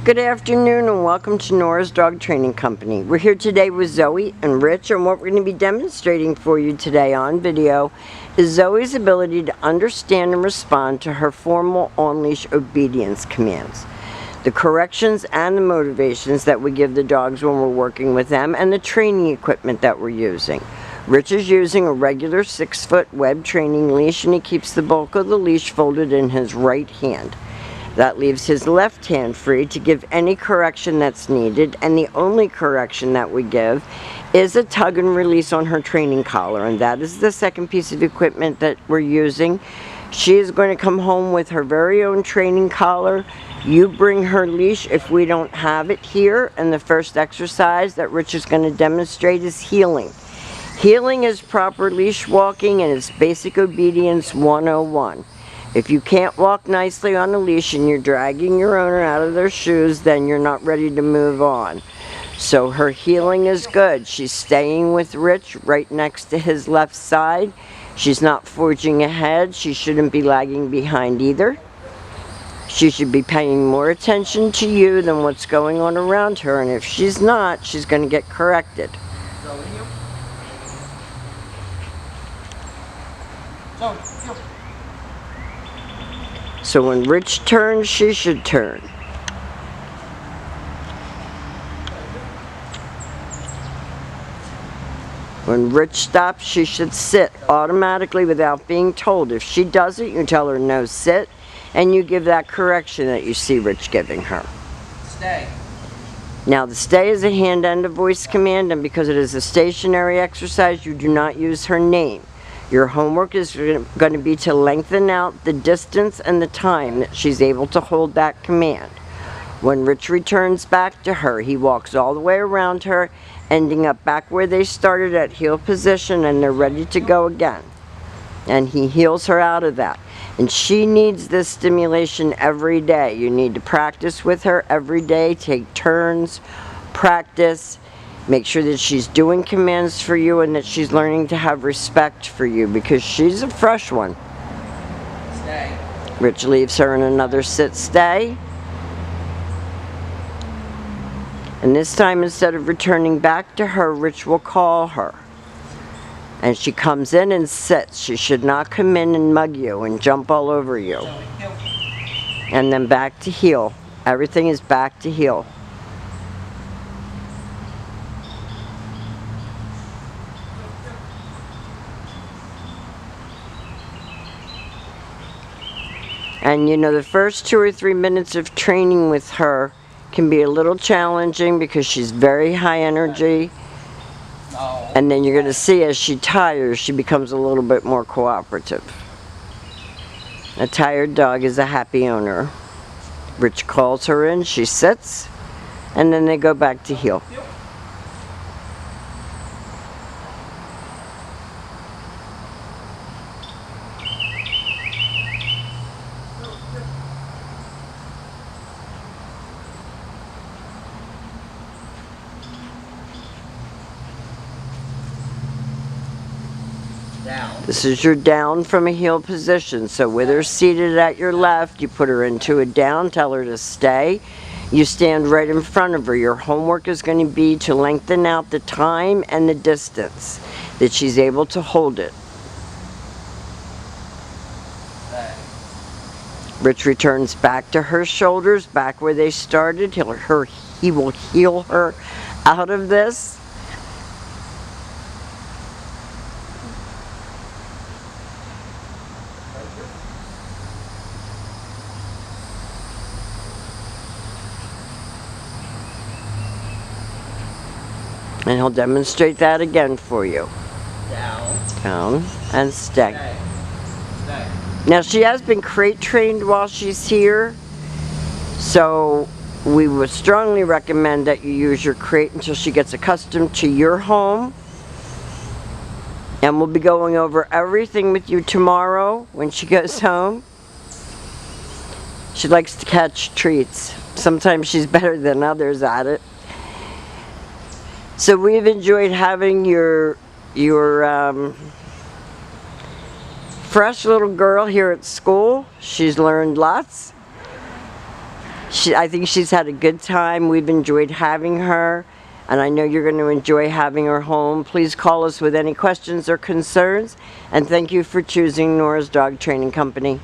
Good afternoon and welcome to Nora's Dog Training Company. We're here today with Zoe and Rich, and what we're going to be demonstrating for you today on video is Zoe's ability to understand and respond to her formal on-leash obedience commands. The corrections and the motivations that we give the dogs when we're working with them, and the training equipment that we're using. Rich is using a regular 6-foot web training leash, and he keeps the bulk of the leash folded in his right hand. That leaves his left hand free to give any correction that's needed, and the only correction that we give is a tug and release on her training collar, and that is the second piece of equipment that we're using. She is going to come home with her very own training collar. You bring her leash if we don't have it here, and the first exercise that Rich is going to demonstrate is heeling. Heeling is proper leash walking, and it's basic obedience 101. If you can't walk nicely on a leash and you're dragging your owner out of their shoes, then you're not ready to move on. So her heeling is good. She's staying with Rich right next to his left side. She's not forging ahead. She shouldn't be lagging behind either. She should be paying more attention to you than what's going on around her, and if she's not, she's going to get corrected. So when Rich turns, she should turn. When Rich stops, she should sit automatically without being told. If she doesn't, you tell her no, sit, and you give that correction that you see Rich giving her. Stay. Now the stay is a hand and a voice command, and because it is a stationary exercise, you do not use her name. Your homework is going to be to lengthen out the distance and the time that she's able to hold that command. When Rich returns back to her, he walks all the way around her, ending up back where they started at heel position, and they're ready to go again. And he heels her out of that. And she needs this stimulation every day. You need to practice with her every day, take turns, practice. Make sure that she's doing commands for you and that she's learning to have respect for you, because she's a fresh one. Stay. Rich leaves her in another sit stay. And this time, instead of returning back to her, Rich will call her. And she comes in and sits. She should not come in and mug you and jump all over you. And then back to heel. Everything is back to heel. And you know, the first 2 or 3 minutes of training with her can be a little challenging because she's very high energy. And then you're going to see as she tires, she becomes a little bit more cooperative. A tired dog is a happy owner. Rich calls her in, she sits, and then they go back to heel. Down. This is your down from a heel position. So with her seated at your left, you put her into a down, tell her to stay. You stand right in front of her. Your homework is going to be to lengthen out the time and the distance that she's able to hold it. Stay. Rich returns back to her shoulders, back where they started. He will heel her out of this. And he'll demonstrate that again for you. Down. Down and stay. Stay. Stay. Now she has been crate trained while she's here, so we would strongly recommend that you use your crate until she gets accustomed to your home. And we'll be going over everything with you tomorrow when she goes home. She likes to catch treats. Sometimes she's better than others at it. So we've enjoyed having your fresh little girl here at school. She's learned lots. I think she's had a good time. We've enjoyed having her, and I know you're going to enjoy having her home. Please call us with any questions or concerns, and thank you for choosing Nora's Dog Training Company.